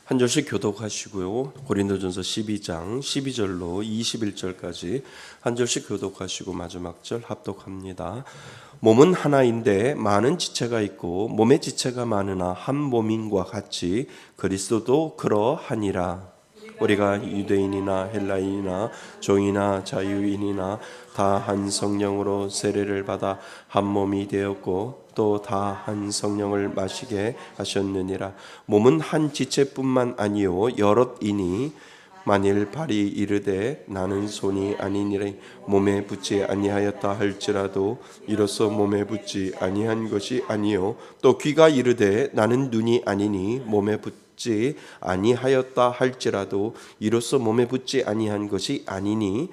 한 절씩 교독하시고요. 고린도전서 12장 12절로 21절까지 한 절씩 교독하시고 마지막 절 합독합니다. 몸은 하나인데 많은 지체가 있고 몸의 지체가 많으나 한 몸인과 같이 그리스도도 그러하니라. 우리가 유대인이나 헬라인이나 종이나 자유인이나 다 한 성령으로 세례를 받아 한 몸이 되었고 또 다 한 성령을 마시게 하셨느니라. 몸은 한 지체뿐만 아니요 여럿이니 만일 발이 이르되 나는 손이 아니니라 몸에 붙지 아니하였다 할지라도 이로써 몸에 붙지 아니한 것이 아니요 또 귀가 이르되 나는 눈이 아니니 몸에 붙지 아니하였다 할지라도 이로써 몸에 붙지 아니한 것이 아니니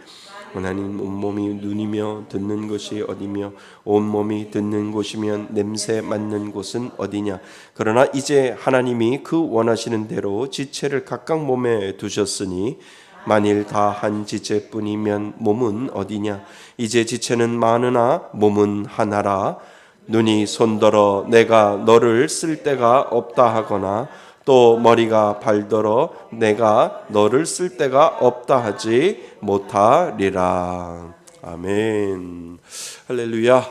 하나님 온몸이 눈이며 듣는 것이 어디며 온몸이 듣는 곳이면 냄새 맡는 곳은 어디냐. 그러나 이제 하나님이 그 원하시는 대로 지체를 각각 몸에 두셨으니 만일 다 한 지체뿐이면 몸은 어디냐. 이제 지체는 많으나 몸은 하나라. 눈이 손들어 내가 너를 쓸 데가 없다 하거나 또 머리가 발더러 내가 너를 쓸 데가 없다 하지 못하리라. 아멘. 할렐루야.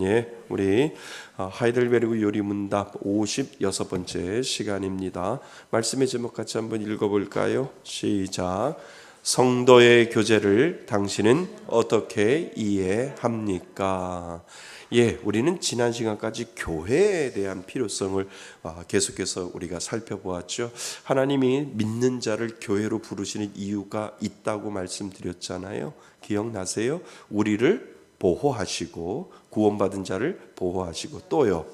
예, 우리 하이델베르그 요리문답 56번째 시간입니다. 말씀의 제목 같이 한번 읽어볼까요? 시작. 성도의 교제를 당신은 어떻게 이해합니까? 예, 우리는 지난 시간까지 교회에 대한 필요성을 계속해서 우리가 살펴보았죠. 하나님이 믿는 자를 교회로 부르시는 이유가 있다고 말씀드렸잖아요. 기억나세요? 우리를 보호하시고 구원받은 자를 보호하시고 또요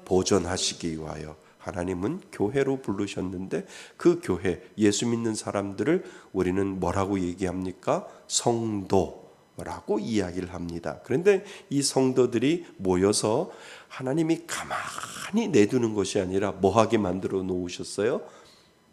보존하시기 위하여 하나님은 교회로 부르셨는데 그 교회 예수 믿는 사람들을 우리는 뭐라고 얘기합니까? 성도라고 이야기를 합니다. 그런데 이 성도들이 모여서 하나님이 가만히 내두는 것이 아니라 뭐하게 만들어 놓으셨어요?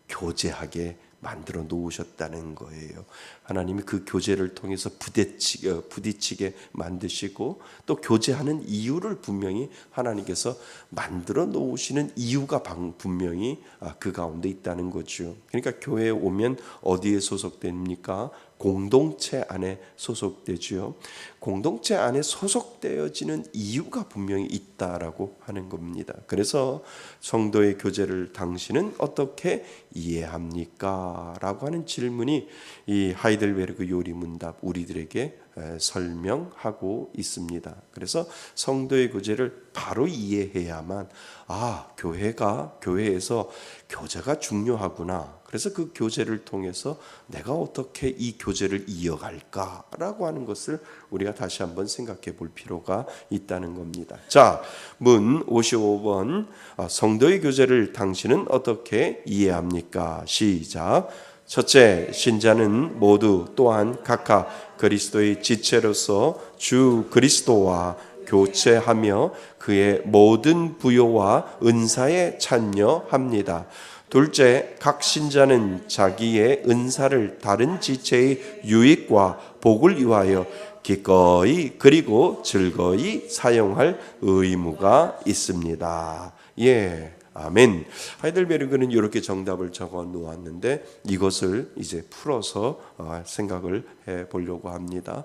교제하게 만들어 놓으셨다는 거예요. 하나님이 그 교제를 통해서 부딪히게 만드시고 또 교제하는 이유를 분명히 하나님께서 만들어 놓으시는 이유가 분명히 그 가운데 있다는 거죠. 그러니까 교회에 오면 어디에 소속됩니까? 공동체 안에 소속되지요. 공동체 안에 소속되어지는 이유가 분명히 있다라고 하는 겁니다. 그래서 성도의 교제를 당신은 어떻게 이해합니까? 라고 하는 질문이 이 하이델베르그 요리문답 우리들에게 설명하고 있습니다. 그래서 성도의 교제를 바로 이해해야만 교회에서 교제가 중요하구나. 그래서 그 교제를 통해서 내가 어떻게 이 교제를 이어갈까라고 하는 것을 우리가 다시 한번 생각해 볼 필요가 있다는 겁니다. 자, 문 55번 성도의 교제를 당신은 어떻게 이해합니까? 시작. 첫째, 신자는 모두 또한 각각 그리스도의 지체로서 주 그리스도와 교체하며 그의 모든 부요와 은사에 참여합니다. 둘째, 각 신자는 자기의 은사를 다른 지체의 유익과 복을 위하여 기꺼이 그리고 즐거이 사용할 의무가 있습니다. 예, 아멘. 하이델베르그는 이렇게 정답을 적어 놓았는데 이것을 이제 풀어서 생각을 해 보려고 합니다.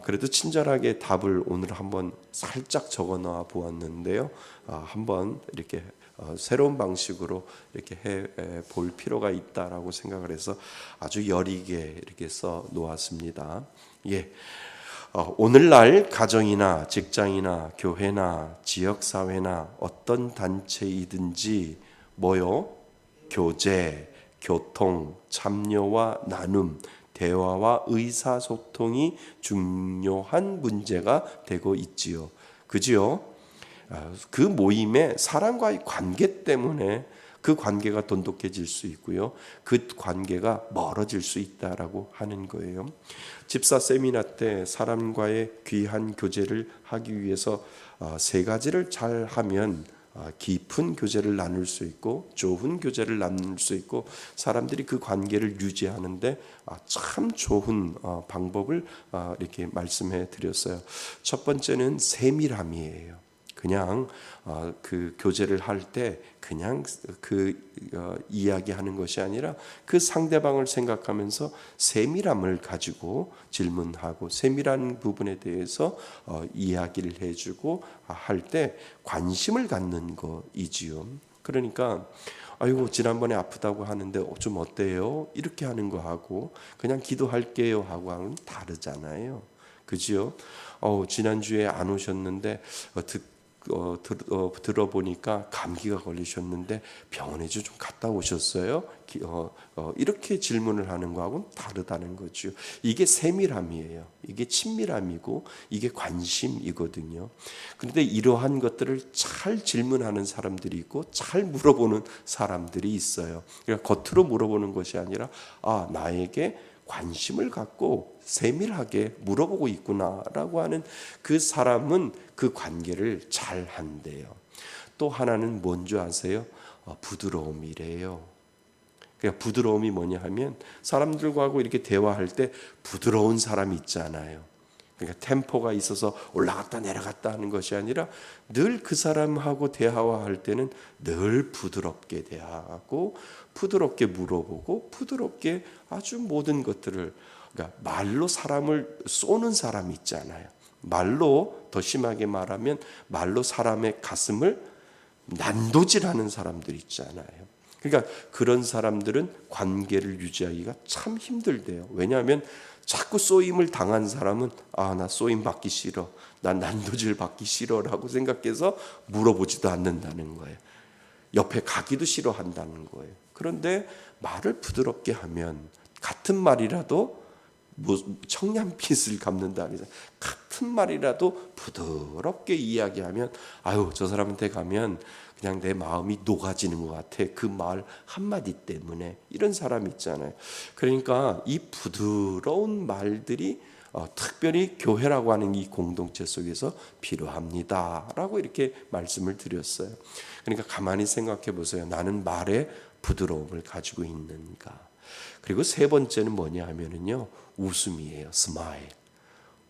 그래도 친절하게 답을 오늘 한번 살짝 적어 놓아 보았는데요. 한번 이렇게 새로운 방식으로 이렇게 해 볼 필요가 있다라고 생각을 해서 아주 여리게 이렇게 써 놓았습니다. 예. 오늘날 가정이나 직장이나 교회나 지역사회나 어떤 단체이든지 교제, 교통, 참여와 나눔, 대화와 의사소통이 중요한 문제가 되고 있지요. 그지요? 그 모임에 사람과의 관계 때문에 그 관계가 돈독해질 수 있고요. 그 관계가 멀어질 수 있다라고 하는 거예요. 집사 세미나 때 사람과의 귀한 교제를 하기 위해서 세 가지를 잘 하면 깊은 교제를 나눌 수 있고 좋은 교제를 나눌 수 있고 사람들이 그 관계를 유지하는데 참 좋은 방법을 이렇게 말씀해 드렸어요. 첫 번째는 세밀함이에요. 그냥 그 교제를 할 때 그냥 이야기하는 것이 아니라 그 상대방을 생각하면서 세밀함을 가지고 질문하고 세밀한 부분에 대해서 이야기를 해주고 할 때 관심을 갖는 거이지요. 그러니까 아이고 지난번에 아프다고 하는데 좀 어때요? 이렇게 하는 거하고 그냥 기도할게요 하고 하면 다르잖아요. 그지요? 지난주에 안 오셨는데 들어보니까 감기가 걸리셨는데 병원에 좀 갔다 오셨어요? 이렇게 질문을 하는 거하고는 다르다는 거죠. 이게 세밀함이에요. 이게 친밀함이고 이게 관심이거든요. 그런데 이러한 것들을 잘 질문하는 사람들이 있고 잘 물어보는 사람들이 있어요. 그러니까 겉으로 물어보는 것이 아니라 나에게 관심을 갖고 세밀하게 물어보고 있구나라고 하는 그 사람은 그 관계를 잘 한대요. 또 하나는 뭔지 아세요? 부드러움이래요. 그러니까 부드러움이 뭐냐 하면 사람들과 하고 이렇게 대화할 때 부드러운 사람이 있잖아요. 그러니까 템포가 있어서 올라갔다 내려갔다 하는 것이 아니라 늘 그 사람하고 대화할 때는 늘 부드럽게 대화하고 부드럽게 물어보고 부드럽게 아주 모든 것들을, 그러니까 말로 사람을 쏘는 사람이 있잖아요. 말로, 더 심하게 말하면 말로 사람의 가슴을 난도질하는 사람들 있잖아요. 그러니까 그런 사람들은 관계를 유지하기가 참 힘들대요. 왜냐하면 자꾸 쏘임을 당한 사람은 나 쏘임 받기 싫어, 난 난도질 받기 싫어라고 생각해서 물어보지도 않는다는 거예요. 옆에 가기도 싫어한다는 거예요. 그런데 말을 부드럽게 하면 같은 말이라도 청량빛을 갚는다 그래서 같은 말이라도 부드럽게 이야기하면 저 사람한테 가면 그냥 내 마음이 녹아지는 것 같아. 그 말 한마디 때문에. 이런 사람 있잖아요. 그러니까 이 부드러운 말들이 특별히 교회라고 하는 이 공동체 속에서 필요합니다라고 이렇게 말씀을 드렸어요. 그러니까 가만히 생각해 보세요. 나는 말에 부드러움을 가지고 있는가? 그리고 세 번째는 뭐냐 하면은요, 웃음이에요. 스마일.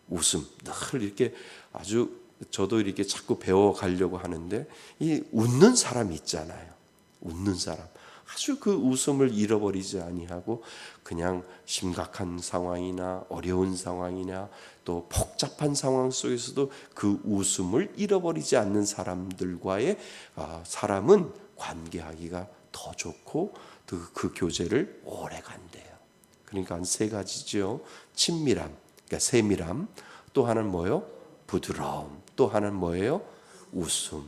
웃음. 늘 이렇게 아주 저도 이렇게 자꾸 배워가려고 하는데 이 웃는 사람이 있잖아요. 웃는 사람. 아주 그 웃음을 잃어버리지 아니하고 그냥 심각한 상황이나 어려운 상황이나 또 복잡한 상황 속에서도 그 웃음을 잃어버리지 않는 사람들과의 사람은 관계하기가 더 좋고 그 교제를 오래 간대요. 그러니까 한 세 가지죠. 친밀함, 그러니까 세밀함. 또 하나는 뭐예요? 부드러움. 또 하나는 뭐예요? 웃음.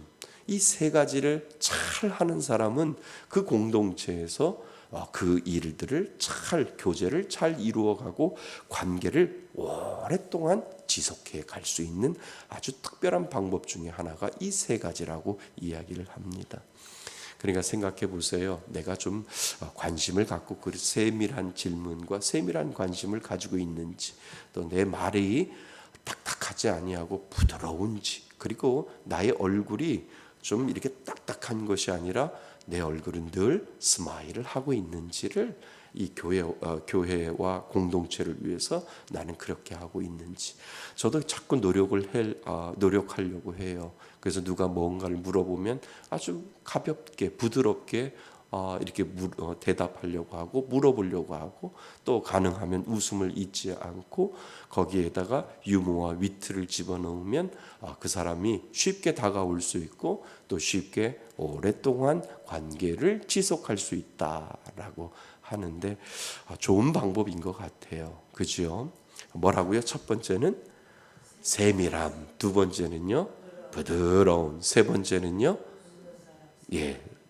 이 세 가지를 잘 하는 사람은 그 공동체에서 그 일들을 잘, 교제를 잘 이루어가고 관계를 오랫동안 지속해 갈 수 있는 아주 특별한 방법 중에 하나가 이 세 가지라고 이야기를 합니다. 그러니까 생각해 보세요. 내가 좀 관심을 갖고 그 세밀한 질문과 세밀한 관심을 가지고 있는지, 또 내 말이 딱딱하지 아니하고 부드러운지, 그리고 나의 얼굴이 좀 이렇게 딱딱한 것이 아니라 내 얼굴은 늘 스마일을 하고 있는지를 이 교회와 공동체를 위해서 나는 그렇게 하고 있는지. 저도 자꾸 노력하려고 해요. 그래서 누가 뭔가를 물어보면 아주 가볍게 부드럽게 이렇게 대답하려고 하고 물어보려고 하고, 또 가능하면 웃음을 잊지 않고 거기에다가 유머와 위트를 집어넣으면 그 사람이 쉽게 다가올 수 있고 또 쉽게 오랫동안 관계를 지속할 수 있다라고 하는데 좋은 방법인 것 같아요. 그죠? 뭐라고요? 첫 번째는 세밀함, 두 번째는요 부드러움, 세 번째는요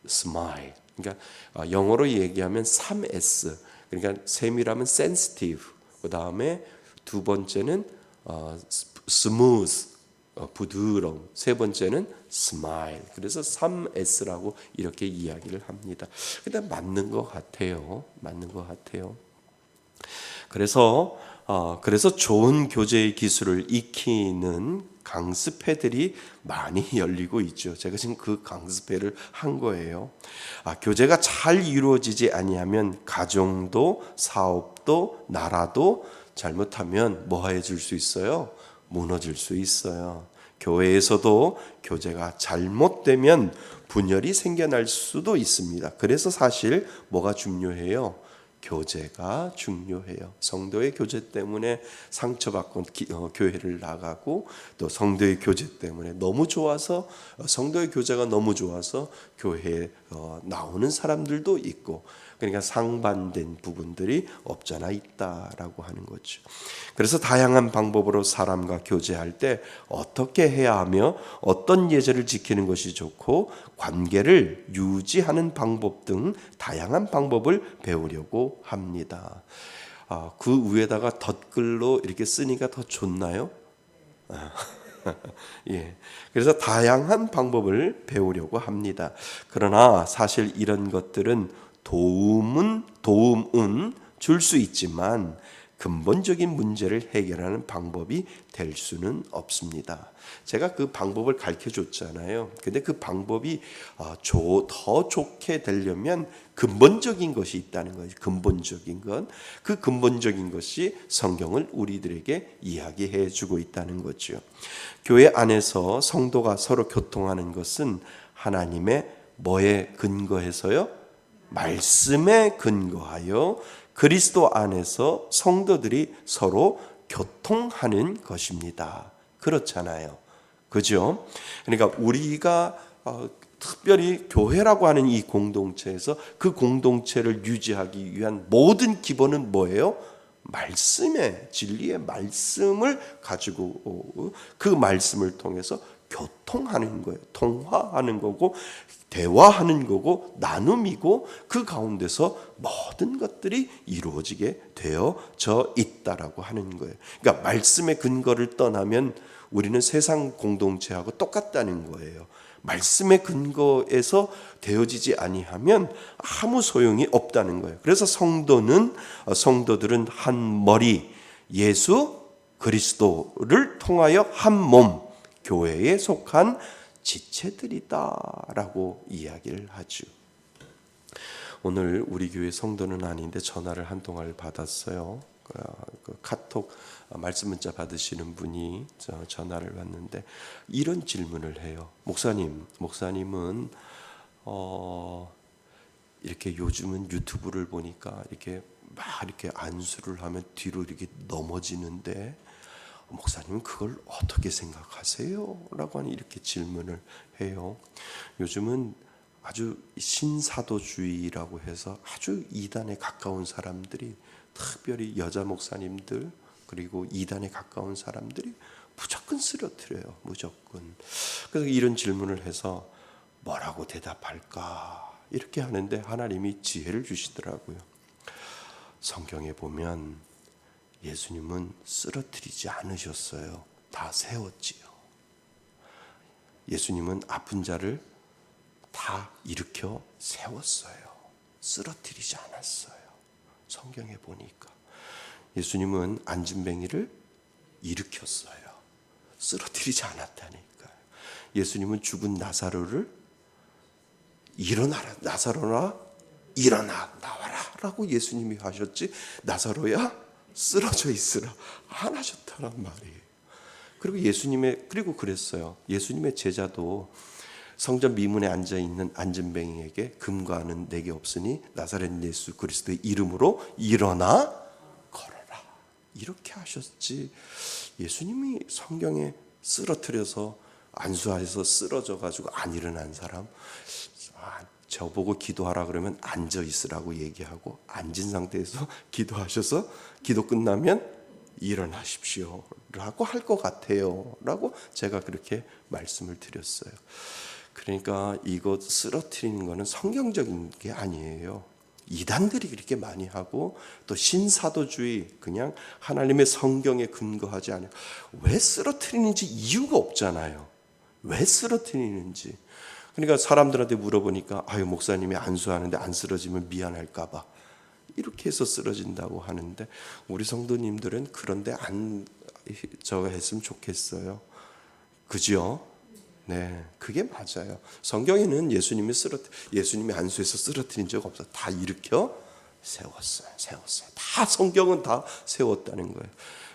스마일. 그러니까 영어로 얘기하면 3S. 그러니까 세밀함은 sensitive. 그다음에 두 번째는 smooth, 부드러움. 세 번째는 smile. 그래서 3S라고 이렇게 이야기를 합니다. 근데 맞는 것 같아요. 맞는 것 같아요. 그래서 좋은 교제의 기술을 익히는 강습회들이 많이 열리고 있죠. 제가 지금 그 강습회를 한 거예요. 교제가 잘 이루어지지 아니하면 가정도 사업도 나라도 잘못하면 뭐 해질 수 있어요? 무너질 수 있어요. 교회에서도 교제가 잘못되면 분열이 생겨날 수도 있습니다. 그래서 사실 뭐가 중요해요? 교제가 중요해요. 성도의 교제 때문에 상처받고 교회를 나가고, 또 성도의 교제 때문에 너무 좋아서, 성도의 교제가 너무 좋아서 교회에 나오는 사람들도 있고, 그러니까 상반된 부분들이 없잖아 있다라고 하는 거죠. 그래서 다양한 방법으로 사람과 교제할 때 어떻게 해야 하며 어떤 예절을 지키는 것이 좋고 관계를 유지하는 방법 등 다양한 방법을 배우려고 합니다. 그 위에다가 덧글로 이렇게 쓰니까 더 좋나요? 예. 그래서 다양한 방법을 배우려고 합니다. 그러나 사실 이런 것들은 도움은 줄 수 있지만 근본적인 문제를 해결하는 방법이 될 수는 없습니다. 제가 그 방법을 가르쳐 줬잖아요. 근데 그 방법이 더 좋게 되려면 근본적인 것이 있다는 거예요. 근본적인 것. 그 근본적인 것이 성경을 우리들에게 이야기해 주고 있다는 거죠. 교회 안에서 성도가 서로 교통하는 것은 하나님의 뭐에 근거해서요? 말씀에 근거하여 그리스도 안에서 성도들이 서로 교통하는 것입니다. 그렇잖아요. 그죠? 그러니까 우리가 특별히 교회라고 하는 이 공동체에서 그 공동체를 유지하기 위한 모든 기본은 뭐예요? 말씀의, 진리의 말씀을 가지고 그 말씀을 통해서 교통하는 거예요. 통화하는 거고, 대화하는 거고, 나눔이고, 그 가운데서 모든 것들이 이루어지게 되어져 있다라고 하는 거예요. 그러니까 말씀의 근거를 떠나면 우리는 세상 공동체하고 똑같다는 거예요. 말씀의 근거에서 되어지지 아니하면 아무 소용이 없다는 거예요. 그래서 성도들은 한 머리, 예수 그리스도를 통하여 한 몸, 교회에 속한 지체들이다라고 이야기를 하죠. 오늘 우리 교회 성도는 아닌데 전화를 한 통화를 받았어요. 그 카톡 말씀 문자 받으시는 분이 전화를 받는데 이런 질문을 해요. 목사님은 이렇게 요즘은 유튜브를 보니까 이렇게 막 이렇게 안수를 하면 뒤로 이렇게 넘어지는데 목사님은 그걸 어떻게 생각하세요? 라고 하는 이렇게 질문을 해요. 요즘은 아주 신사도주의라고 해서 아주 이단에 가까운 사람들이, 특별히 여자 목사님들 그리고 이단에 가까운 사람들이 무조건 쓰러뜨려요. 무조건. 그래서 이런 질문을 해서 뭐라고 대답할까 이렇게 하는데 하나님이 지혜를 주시더라고요. 성경에 보면 예수님은 쓰러뜨리지 않으셨어요. 다 세웠지요. 예수님은 아픈 자를 다 일으켜 세웠어요. 쓰러뜨리지 않았어요. 성경에 보니까 예수님은 앉은뱅이를 일으켰어요. 쓰러뜨리지 않았다니까요. 예수님은 죽은 나사로를 일어나라, 나사로나 일어나 나와라 라고 예수님이 하셨지, 나사로야 쓰러져 있으라 안 하셨다란 말이에요. 그리고 그랬어요. 예수님의 제자도 성전 미문에 앉아 있는 앉은뱅이에게 금과 은은 내게 없으니 나사렛 예수 그리스도의 이름으로 일어나 걸어라 이렇게 하셨지. 예수님이 성경에 쓰러뜨려서 안수하셔서 쓰러져 가지고 안 일어난 사람, 저보고 기도하라 그러면 앉아 있으라고 얘기하고 앉은 상태에서 기도하셔서 기도 끝나면 일어나십시오 라고 할 것 같아요 라고 제가 그렇게 말씀을 드렸어요. 그러니까 이것 쓰러뜨리는 거는 성경적인 게 아니에요. 이단들이 그렇게 많이 하고, 또 신사도주의, 그냥 하나님의 성경에 근거하지 않아요. 왜 쓰러뜨리는지 이유가 없잖아요. 왜 쓰러뜨리는지. 그러니까 사람들한테 물어보니까 아유 목사님이 안수하는데 안 쓰러지면 미안할까 봐 이렇게 해서 쓰러진다고 하는데, 우리 성도님들은 그런데 저가 했으면 좋겠어요. 그죠? 네, 그게 맞아요. 성경에는 예수님이 안수해서 쓰러뜨린 적 없어요. 다 일으켜 세웠어요. 다 성경은 다 세웠다는 거예요.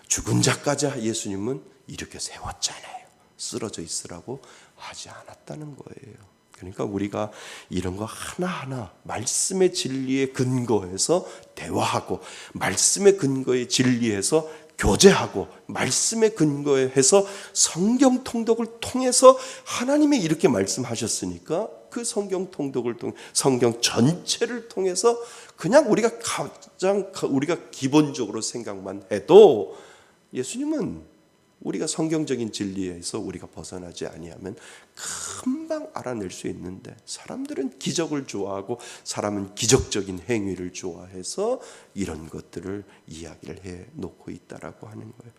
죽은 자까지 예수님은 일으켜 세웠잖아요. 쓰러져 있으라고 하지 않았다는 거예요. 그러니까 우리가 이런 거 하나하나 말씀의 진리에 근거해서 대화하고, 말씀의 근거에 진리해서 교제하고, 말씀의 근거해서 성경 통독을 통해서 하나님이 이렇게 말씀하셨으니까 그 성경 통독을 통해 성경 전체를 통해서 그냥 우리가 기본적으로 생각만 해도 예수님은 우리가 성경적인 진리에서 우리가 벗어나지 아니하면 금방 알아낼 수 있는데, 사람들은 기적을 좋아하고 사람은 기적적인 행위를 좋아해서 이런 것들을 이야기를 해 놓고 있다라고 하는 거예요.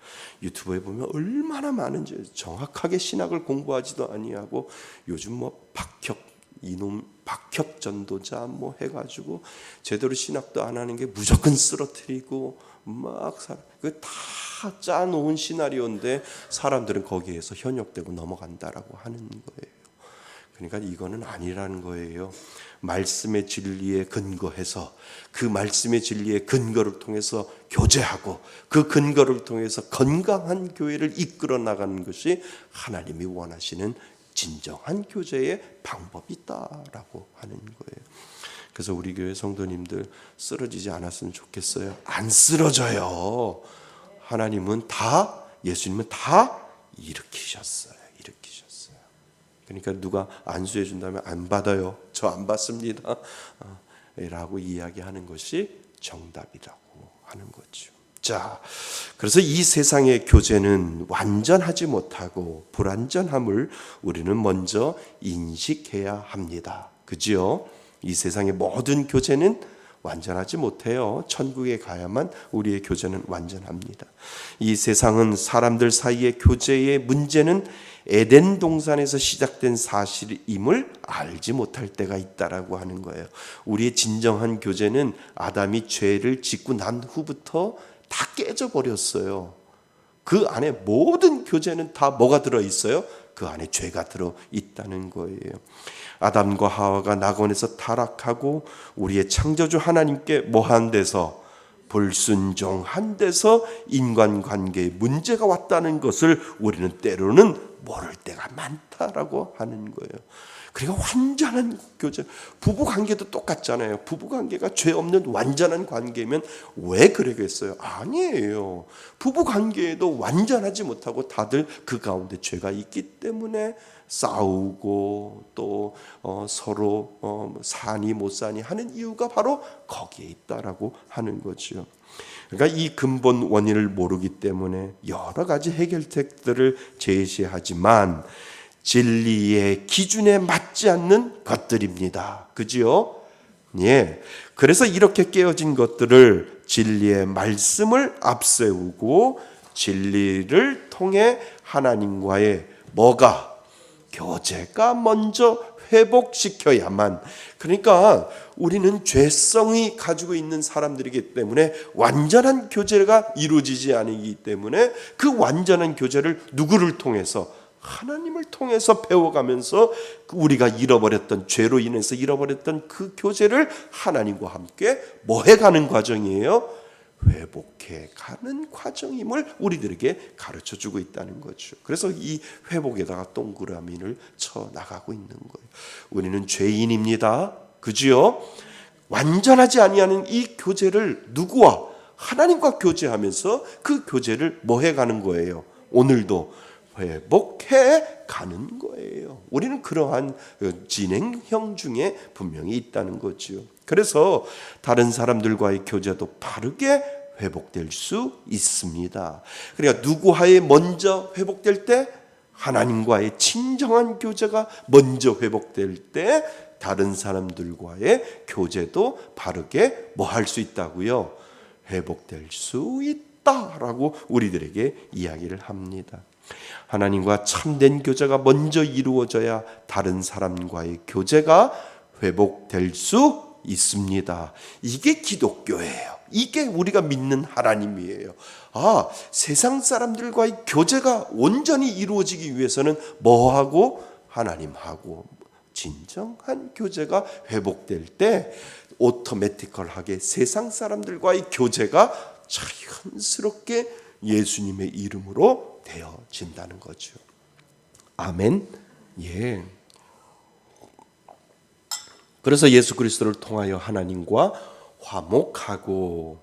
유튜브에 보면 얼마나 많은지, 정확하게 신학을 공부하지도 아니하고 요즘 이놈 박혁 전도자 해가지고 제대로 신학도 안 하는 게 무조건 쓰러뜨리고 그 다 짜놓은 시나리오인데 사람들은 거기에서 현혹되고 넘어간다라고 하는 거예요. 그러니까 이거는 아니라는 거예요. 말씀의 진리에 근거해서, 그 말씀의 진리의 근거를 통해서 교제하고, 그 근거를 통해서 건강한 교회를 이끌어 나가는 것이 하나님이 원하시는 진정한 교제의 방법이 있다라고 하는 거예요. 그래서 우리 교회 성도님들 쓰러지지 않았으면 좋겠어요. 안 쓰러져요. 하나님은 예수님은 다 일으키셨어요. 그러니까 누가 안수해 준다면 안 받아요. 저 안 받습니다. 라고 이야기하는 것이 정답이라고 하는 거죠. 자, 그래서 이 세상의 교제는 완전하지 못하고 불완전함을 우리는 먼저 인식해야 합니다. 그죠? 이 세상의 모든 교제는 완전하지 못해요. 천국에 가야만 우리의 교제는 완전합니다. 이 세상은 사람들 사이의 교제의 문제는 에덴 동산에서 시작된 사실임을 알지 못할 때가 있다라고 하는 거예요. 우리의 진정한 교제는 아담이 죄를 짓고 난 후부터 다 깨져버렸어요. 그 안에 모든 교제는 다 뭐가 들어있어요? 그 안에 죄가 들어있다는 거예요. 아담과 하와가 낙원에서 타락하고 우리의 창조주 하나님께 뭐한 데서, 불순종한 데서 인간관계에 문제가 왔다는 것을 우리는 때로는 모를 때가 많다라고 하는 거예요. 그러니까 완전한 교제, 부부관계도 똑같잖아요. 부부관계가 죄 없는 완전한 관계면 왜 그러겠어요? 아니에요. 부부관계에도 완전하지 못하고 다들 그 가운데 죄가 있기 때문에 싸우고 또 서로 사니 못 사니 하는 이유가 바로 거기에 있다라고 하는 거죠. 그러니까 이 근본 원인을 모르기 때문에 여러 가지 해결책들을 제시하지만 진리의 기준에 맞지 않는 것들입니다. 그지요? 예. 그래서 이렇게 깨어진 것들을 진리의 말씀을 앞세우고 진리를 통해 하나님과의 교제가 먼저 회복시켜야만, 그러니까 우리는 죄성이 가지고 있는 사람들이기 때문에 완전한 교제가 이루어지지 않기 때문에 그 완전한 교제를 누구를 통해서? 하나님을 통해서 배워가면서 우리가 잃어버렸던, 죄로 인해서 잃어버렸던 그 교제를 하나님과 함께 해가는 과정이에요. 회복해가는 과정임을 우리들에게 가르쳐주고 있다는 거죠. 그래서 이 회복에다가 동그라미를 쳐 나가고 있는 거예요. 우리는 죄인입니다. 그지요? 완전하지 아니하는 이 교제를 누구와? 하나님과 교제하면서 그 교제를 해가는 거예요. 오늘도 회복해 가는 거예요. 우리는 그러한 진행형 중에 분명히 있다는 거죠. 그래서 다른 사람들과의 교제도 바르게 회복될 수 있습니다. 그러니까 누구와의 먼저 회복될 때? 하나님과의 진정한 교제가 먼저 회복될 때 다른 사람들과의 교제도 바르게 할 수 있다고요? 회복될 수 있다라고 우리들에게 이야기를 합니다. 하나님과 참된 교제가 먼저 이루어져야 다른 사람과의 교제가 회복될 수 있습니다. 이게 기독교예요. 이게 우리가 믿는 하나님이에요. 세상 사람들과의 교제가 온전히 이루어지기 위해서는 뭐하고? 하나님하고 진정한 교제가 회복될 때 오토매티컬하게 세상 사람들과의 교제가 자연스럽게 예수님의 이름으로 되어진다는 거죠. 아멘. 예. 그래서 예수 그리스도를 통하여 하나님과 화목하고,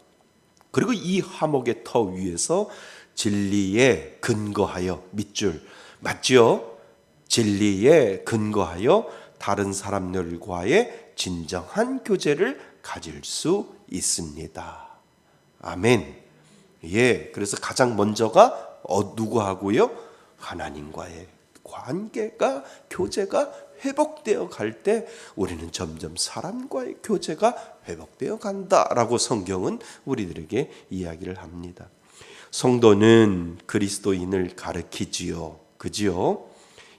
그리고 이 화목의 터 위에서 진리에 근거하여 밑줄 맞지요? 진리에 근거하여 다른 사람들과의 진정한 교제를 가질 수 있습니다. 아멘. 예, 그래서 가장 먼저가 누구하고요? 하나님과의 관계가, 교제가 회복되어 갈 때 우리는 점점 사람과의 교제가 회복되어 간다라고 성경은 우리들에게 이야기를 합니다. 성도는 그리스도인을 가르치지요. 그지요?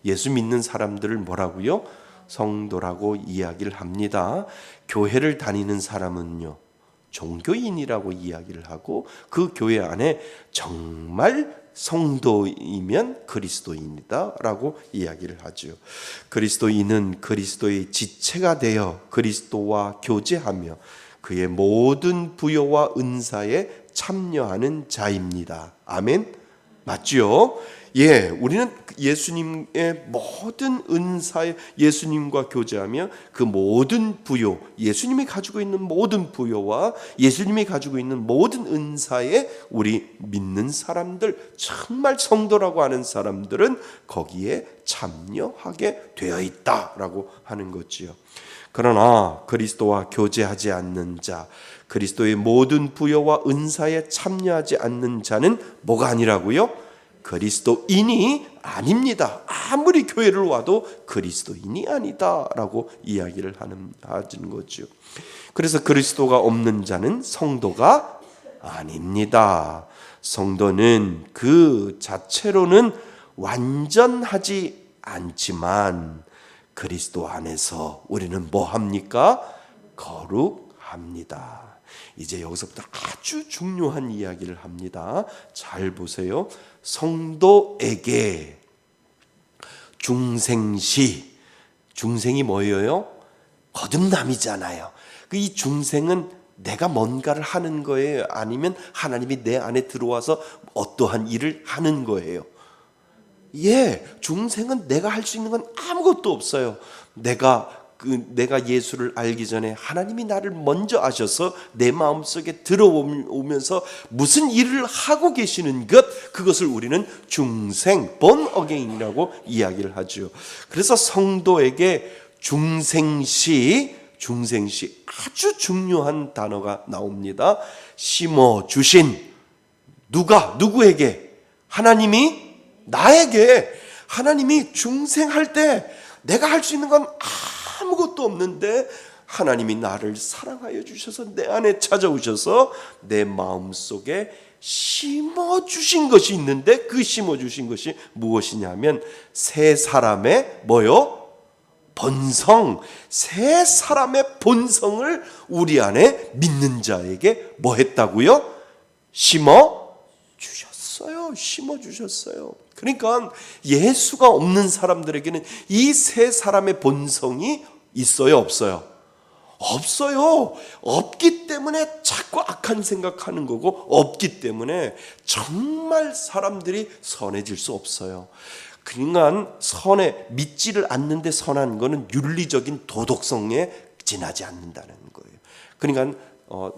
예수 믿는 사람들을 뭐라고요? 성도라고 이야기를 합니다. 교회를 다니는 사람은요, 종교인이라고 이야기를 하고, 그 교회 안에 정말 성도이면 그리스도인이다 라고 이야기를 하죠. 그리스도인은 그리스도의 지체가 되어 그리스도와 교제하며 그의 모든 부요와 은사에 참여하는 자입니다. 아멘. 맞죠? 예, 우리는 예수님의 모든 은사에 예수님과 교제하며 그 모든 부요, 예수님이 가지고 있는 모든 부요와 예수님이 가지고 있는 모든 은사에 우리 믿는 사람들, 정말 성도라고 하는 사람들은 거기에 참여하게 되어 있다라고 하는 거지요. 그러나 그리스도와 교제하지 않는 자, 그리스도의 모든 부요와 은사에 참여하지 않는 자는 뭐가 아니라고요? 그리스도인이 아닙니다. 아무리 교회를 와도 그리스도인이 아니다라고 이야기를 하는 거죠. 그래서 그리스도가 없는 자는 성도가 아닙니다. 성도는 그 자체로는 완전하지 않지만 그리스도 안에서 우리는 뭐 합니까? 거룩합니다. 이제 여기서부터 아주 중요한 이야기를 합니다. 잘 보세요. 성도에게 중생시, 중생이 뭐예요? 거듭남이잖아요. 이 중생은 내가 뭔가를 하는 거예요? 아니면 하나님이 내 안에 들어와서 어떠한 일을 하는 거예요? 예, 중생은 내가 할 수 있는 건 아무것도 없어요. 내가 예수를 알기 전에 하나님이 나를 먼저 아셔서 내 마음속에 들어오면서 무슨 일을 하고 계시는 그것을 우리는 중생, born again이라고 이야기를 하죠. 그래서 성도에게 중생시 아주 중요한 단어가 나옵니다. 심어주신, 누구에게? 하나님이 나에게. 하나님이 중생할 때 내가 할 수 있는 건 아무것도 없는데 하나님이 나를 사랑하여 주셔서 내 안에 찾아오셔서 내 마음속에 심어주신 것이 있는데, 그 심어주신 것이 무엇이냐면 새 사람의 뭐요? 본성. 새 사람의 본성을 우리 안에 믿는 자에게 뭐 했다고요? 심어주셨어요. 그러니까 예수가 없는 사람들에게는 이 세 사람의 본성이 있어요, 없어요? 없어요. 없기 때문에 자꾸 악한 생각하는 거고, 없기 때문에 정말 사람들이 선해질 수 없어요. 그러니까 믿지를 않는데 선한 거는 윤리적인 도덕성에 지나지 않는다는 거예요. 그러니까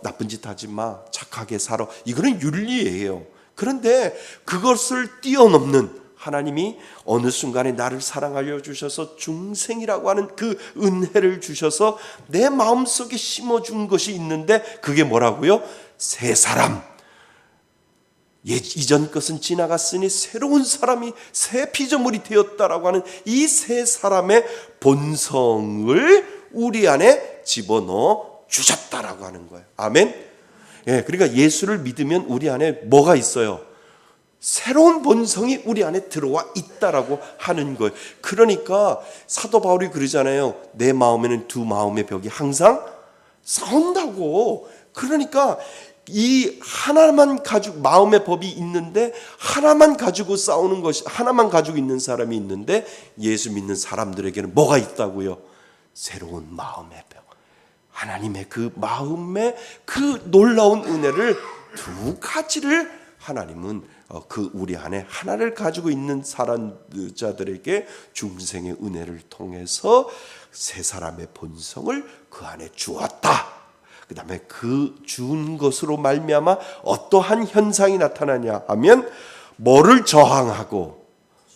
나쁜 짓 하지 마, 착하게 살아, 이거는 윤리예요. 그런데 그것을 뛰어넘는 하나님이 어느 순간에 나를 사랑하여 주셔서 중생이라고 하는 그 은혜를 주셔서 내 마음속에 심어준 것이 있는데, 그게 뭐라고요? 새 사람. 이전 것은 지나갔으니 새로운 사람이 새 피조물이 되었다라고 하는 이 새 사람의 본성을 우리 안에 집어넣어 주셨다라고 하는 거예요. 아멘. 예, 그러니까 예수를 믿으면 우리 안에 뭐가 있어요? 새로운 본성이 우리 안에 들어와 있다라고 하는 거예요. 그러니까 사도 바울이 그러잖아요. 내 마음에는 두 마음의 벽이 항상 싸운다고. 그러니까 이 하나만 가지고, 마음의 법이 있는데 하나만 가지고 싸우는 것이, 하나만 가지고 있는 사람이 있는데, 예수 믿는 사람들에게는 뭐가 있다고요? 새로운 마음의 벽. 하나님의 그 마음의 그 놀라운 은혜를 두 가지를 하나님은 그 우리 안에 하나를 가지고 있는 자들에게 중생의 은혜를 통해서 새 사람의 본성을 그 안에 주었다. 그 다음에 그 준 것으로 말미암아 어떠한 현상이 나타나냐 하면 뭐를 저항하고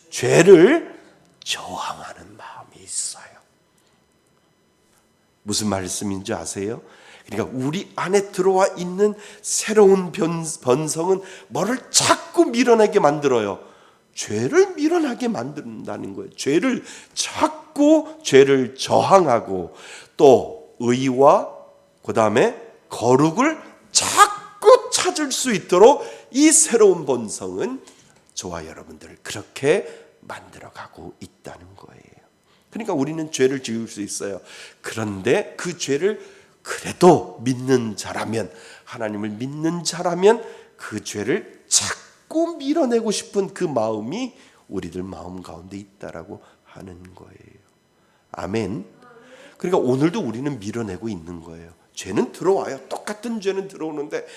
죄를 저항하는 마음이 있어요. 무슨 말씀인지 아세요? 그러니까 우리 안에 들어와 있는 새로운 본성은 뭐를 자꾸 밀어내게 만들어요. 죄를 밀어내게 만든다는 거예요. 자꾸 죄를 저항하고 또 의와 그 다음에 거룩을 자꾸 찾을 수 있도록 이 새로운 본성은 저와 여러분들을 그렇게 만들어가고 있다는 거예요. 그러니까 우리는 죄를 지을 수 있어요. 그런데 그 죄를 그래도 믿는 자라면, 하나님을 믿는 자라면 그 죄를 자꾸 밀어내고 싶은 그 마음이 우리들 마음 가운데 있다라고 하는 거예요. 아멘. 그러니까 오늘도 우리는 밀어내고 있는 거예요. 죄는 들어와요. 똑같은 죄는 들어오는데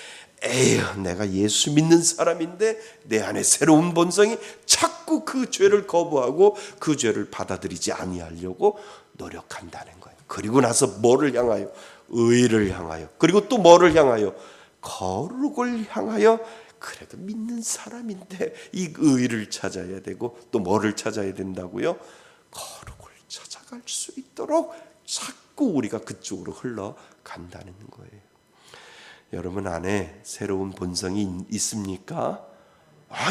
에휴, 내가 예수 믿는 사람인데 내 안에 새로운 본성이 자꾸 그 죄를 거부하고 그 죄를 받아들이지 아니하려고 노력한다는 거예요. 그리고 나서 뭐를 향하여? 의를 향하여. 그리고 또 뭐를 향하여? 거룩을 향하여. 그래도 믿는 사람인데 이 의를 찾아야 되고 또 뭐를 찾아야 된다고요? 거룩을 찾아갈 수 있도록 자꾸 우리가 그쪽으로 흘러간다는 거예요. 여러분 안에 새로운 본성이 있습니까?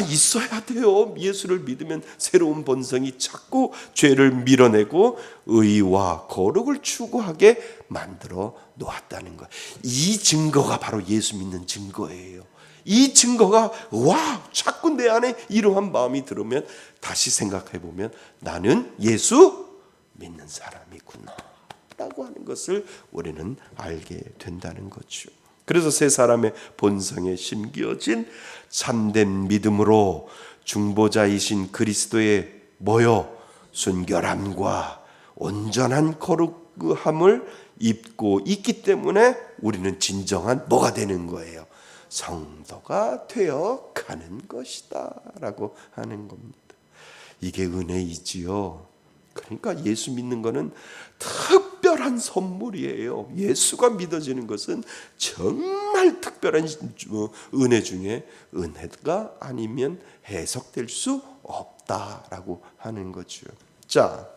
있어야 돼요. 예수를 믿으면 새로운 본성이 자꾸 죄를 밀어내고 의와 거룩을 추구하게 만들어 놓았다는 거예요. 이 증거가 바로 예수 믿는 증거예요. 이 증거가 자꾸 내 안에 이러한 마음이 들으면 다시 생각해 보면 나는 예수 믿는 사람이구나 라고 하는 것을 우리는 알게 된다는 거죠. 그래서 새 사람의 본성에 심겨진 참된 믿음으로 중보자이신 그리스도의 순결함과 온전한 거룩함을 입고 있기 때문에 우리는 진정한 뭐가 되는 거예요? 성도가 되어 가는 것이다 라고 하는 겁니다. 이게 은혜이지요. 그러니까 예수 믿는 것은 특별한 선물이에요. 예수가 믿어지는 것은 정말 특별한 은혜 중에 은혜가 아니면 해석될 수 없다라고 하는 거죠. 자,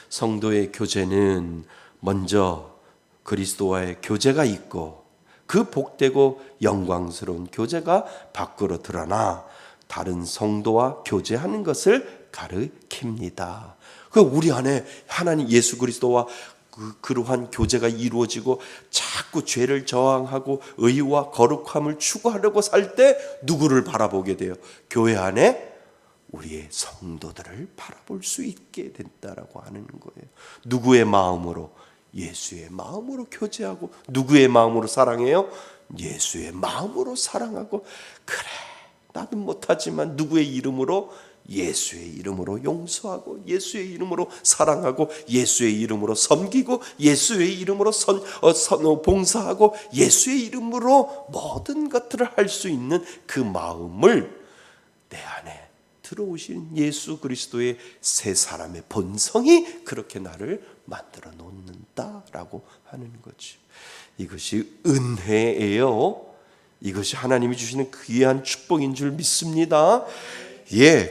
성도의 교제는 먼저 그리스도와의 교제가 있고 그 복되고 영광스러운 교제가 밖으로 드러나 다른 성도와 교제하는 것을 가르칩니다. 그 우리 안에 하나님 예수 그리스도와 그러한 교제가 이루어지고 자꾸 죄를 저항하고 의와 거룩함을 추구하려고 살 때 누구를 바라보게 돼요? 교회 안에 우리의 성도들을 바라볼 수 있게 된다라고 하는 거예요. 누구의 마음으로? 예수의 마음으로 교제하고. 누구의 마음으로 사랑해요? 예수의 마음으로 사랑하고. 그래, 나는 못하지만 누구의 이름으로? 예수의 이름으로 용서하고 예수의 이름으로 사랑하고 예수의 이름으로 섬기고 예수의 이름으로 봉사하고 예수의 이름으로 모든 것들을 할 수 있는 그 마음을 내 안에 들어오신 예수 그리스도의 새 사람의 본성이 그렇게 나를 만들어 놓는다라고 하는 거죠. 이것이 은혜예요. 이것이 하나님이 주시는 귀한 축복인 줄 믿습니다.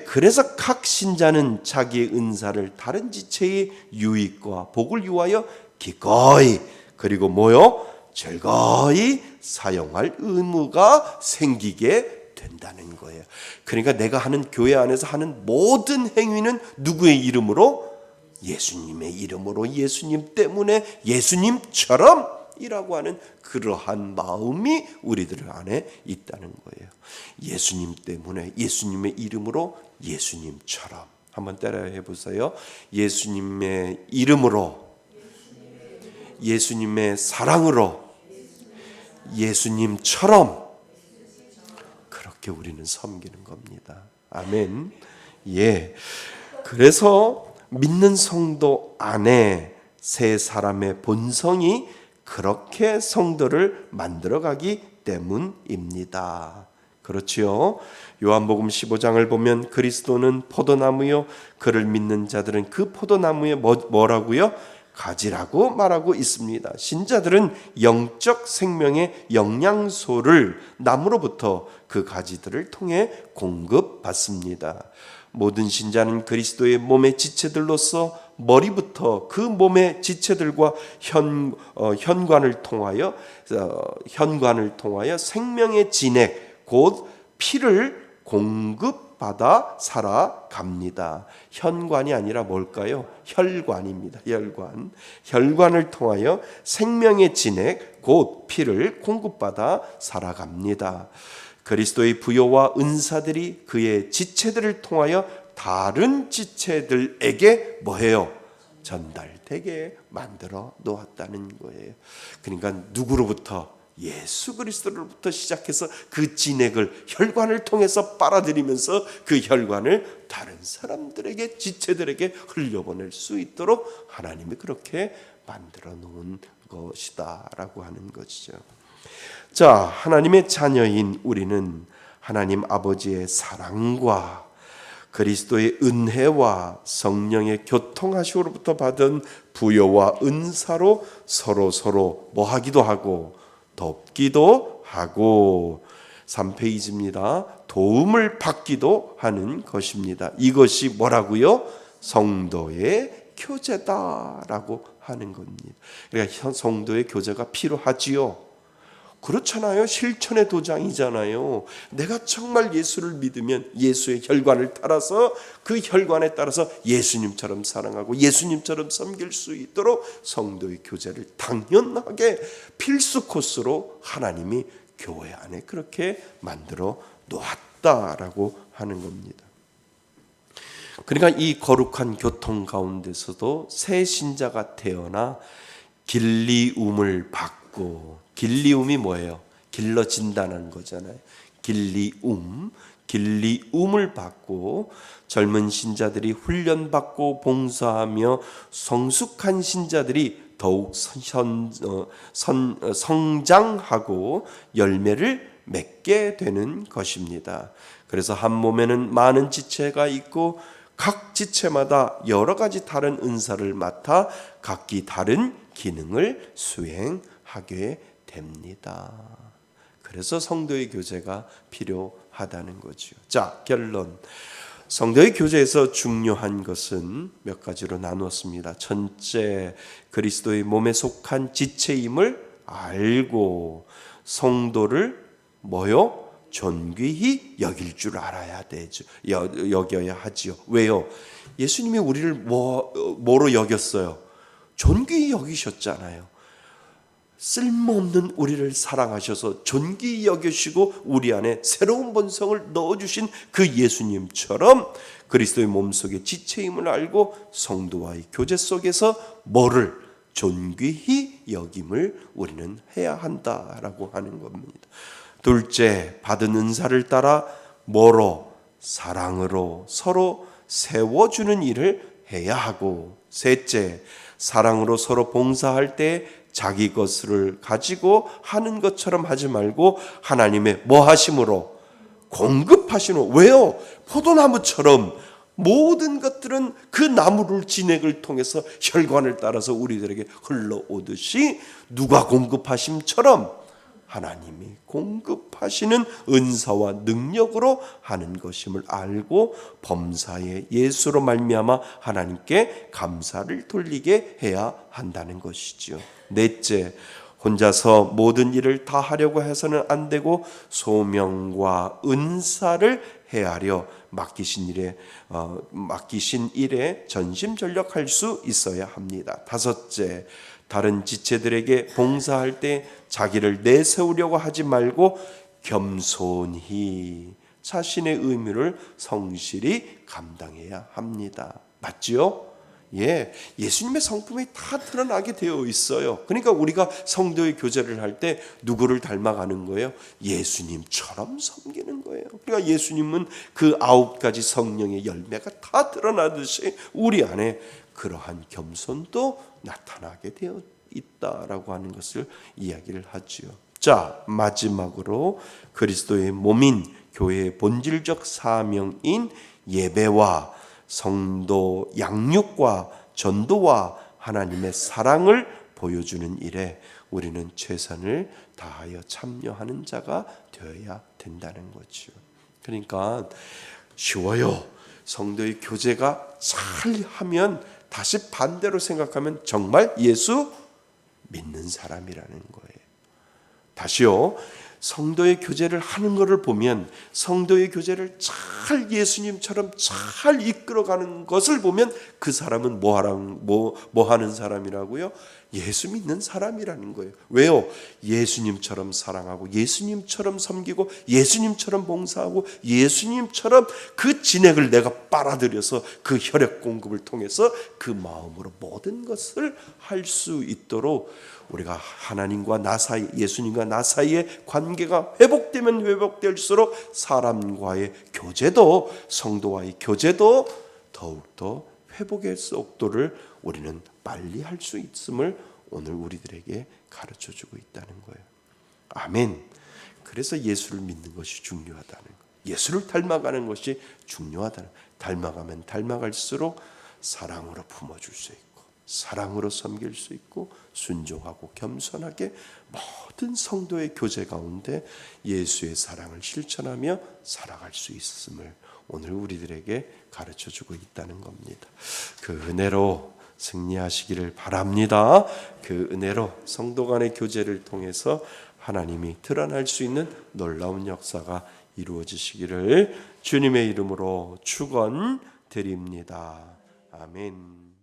그래서 각 신자는 자기의 은사를 다른 지체의 유익과 복을 위하여 기꺼이 그리고 즐거이 사용할 의무가 생기게 된다는 거예요. 그러니까 내가 하는 교회 안에서 하는 모든 행위는 누구의 이름으로? 예수님의 이름으로, 예수님 때문에, 예수님처럼 이라고 하는 그러한 마음이 우리들 안에 있다는 거예요. 예수님 때문에, 예수님의 이름으로, 예수님처럼. 한번 따라해 보세요. 예수님의 이름으로, 예수님의 사랑으로, 예수님처럼 그렇게 우리는 섬기는 겁니다. 아멘. 그래서 믿는 성도 안에 새 사람의 본성이 그렇게 성도를 만들어가기 때문입니다. 그렇지요. 요한복음 15장을 보면 그리스도는 포도나무요, 그를 믿는 자들은 그 포도나무에 뭐라고요? 가지라고 말하고 있습니다. 신자들은 영적 생명의 영양소를 나무로부터 그 가지들을 통해 공급받습니다. 모든 신자는 그리스도의 몸의 지체들로서 머리부터 그 몸의 지체들과 현관을 통하여 생명의 진액 곧 피를 공급받아 살아갑니다. 현관이 아니라 뭘까요? 혈관입니다. 혈관을 통하여 생명의 진액 곧 피를 공급받아 살아갑니다. 그리스도의 부요와 은사들이 그의 지체들을 통하여 다른 지체들에게 뭐해요? 전달되게 만들어 놓았다는 거예요. 그러니까 누구로부터? 예수 그리스도로부터 시작해서 그 진액을 혈관을 통해서 빨아들이면서 그 혈관을 다른 사람들에게, 지체들에게 흘려보낼 수 있도록 하나님이 그렇게 만들어 놓은 것이다 라고 하는 것이죠. 자, 하나님의 자녀인 우리는 하나님 아버지의 사랑과 그리스도의 은혜와 성령의 교통하심으로부터 받은 부요와 은사로 서로 뭐 하기도 하고 돕기도 하고 3페이지입니다. 도움을 받기도 하는 것입니다. 이것이 뭐라고요? 성도의 교제다라고 하는 겁니다. 그러니까 성도의 교제가 필요하지요. 그렇잖아요. 실천의 도장이잖아요. 내가 정말 예수를 믿으면 예수의 혈관을 따라서 그 혈관에 따라서 예수님처럼 사랑하고 예수님처럼 섬길 수 있도록 성도의 교제를 당연하게 필수 코스로 하나님이 교회 안에 그렇게 만들어 놓았다라고 하는 겁니다. 그러니까 이 거룩한 교통 가운데서도 새 신자가 태어나 길리움을 받고, 길리움이 뭐예요? 길러진다는 거잖아요. 길리움을 받고 젊은 신자들이 훈련받고 봉사하며 성숙한 신자들이 더욱 성장하고 열매를 맺게 되는 것입니다. 그래서 한 몸에는 많은 지체가 있고 각 지체마다 여러 가지 다른 은사를 맡아 각기 다른 기능을 수행하게 됩니다. 그래서 성도의 교제가 필요하다는 거죠. 자, 결론. 성도의 교제에서 중요한 것은 몇 가지로 나누었습니다. 첫째, 그리스도의 몸에 속한 지체임을 알고 성도를 뭐요? 존귀히 여길 줄 알아야 되죠. 여겨야 하지요. 왜요? 예수님이 우리를 뭐로 여겼어요? 존귀히 여기셨잖아요. 쓸모없는 우리를 사랑하셔서 존귀히 여기시고 우리 안에 새로운 본성을 넣어주신 그 예수님처럼 그리스도의 몸속의 지체임을 알고 성도와의 교제 속에서 뭐를 존귀히 여김을 우리는 해야 한다라고 하는 겁니다. 둘째, 받은 은사를 따라 뭐로? 사랑으로 서로 세워주는 일을 해야 하고, 셋째, 사랑으로 서로 봉사할 때 자기 것을 가지고 하는 것처럼 하지 말고 하나님의 뭐 하심으로? 공급하시는. 왜요? 포도나무처럼 모든 것들은 그 나무를 진액을 통해서 혈관을 따라서 우리들에게 흘러오듯이 누가 공급하심처럼 하나님이 공급하시는 은사와 능력으로 하는 것임을 알고 범사의 예수로 말미암아 하나님께 감사를 돌리게 해야 한다는 것이죠. 넷째, 혼자서 모든 일을 다 하려고 해서는 안 되고 소명과 은사를 헤아려 맡기신 일에 전심전력할 수 있어야 합니다. 다섯째, 다른 지체들에게 봉사할 때 자기를 내세우려고 하지 말고 겸손히 자신의 의무를 성실히 감당해야 합니다. 맞죠? 예, 예수님의 성품이 다 드러나게 되어 있어요. 그러니까 우리가 성도의 교제를 할 때 누구를 닮아가는 거예요? 예수님처럼 섬기는 거예요. 그러니까 예수님은 그 9가지 성령의 열매가 다 드러나듯이 우리 안에 그러한 겸손도 나타나게 되어 있다라고 하는 것을 이야기를 하지요. 자, 마지막으로 그리스도의 몸인 교회의 본질적 사명인 예배와 성도 양육과 전도와 하나님의 사랑을 보여주는 일에 우리는 최선을 다하여 참여하는 자가 되어야 된다는 거죠. 그러니까 쉬워요. 성도의 교제가 잘하면 다시 반대로 생각하면 정말 예수 믿는 사람이라는 거예요. 다시요. 성도의 교제를 하는 것을 보면 성도의 교제를 잘 예수님처럼 잘 이끌어가는 것을 보면 그 사람은 뭐 하는 사람이라고요? 예수 믿는 사람이라는 거예요. 왜요? 예수님처럼 사랑하고 예수님처럼 섬기고 예수님처럼 봉사하고 예수님처럼 그 진액을 내가 빨아들여서 그 혈액 공급을 통해서 그 마음으로 모든 것을 할 수 있도록 우리가 하나님과 나 사이, 예수님과 나 사이의 관계가 회복되면 회복될수록 사람과의 교제도, 성도와의 교제도 더욱더 회복의 속도를 우리는 빨리 할 수 있음을 오늘 우리들에게 가르쳐 주고 있다는 거예요. 아멘. 그래서 예수를 믿는 것이 중요하다는 거예요. 예수를 닮아가는 것이 중요하다는 거예요. 닮아가면 닮아갈수록 사랑으로 품어줄 수 있고 사랑으로 섬길 수 있고 순종하고 겸손하게 모든 성도의 교제 가운데 예수의 사랑을 실천하며 살아갈 수 있음을 오늘 우리들에게 가르쳐주고 있다는 겁니다. 그 은혜로 승리하시기를 바랍니다. 그 은혜로 성도 간의 교제를 통해서 하나님이 드러날 수 있는 놀라운 역사가 이루어지시기를 주님의 이름으로 축원드립니다. 아멘.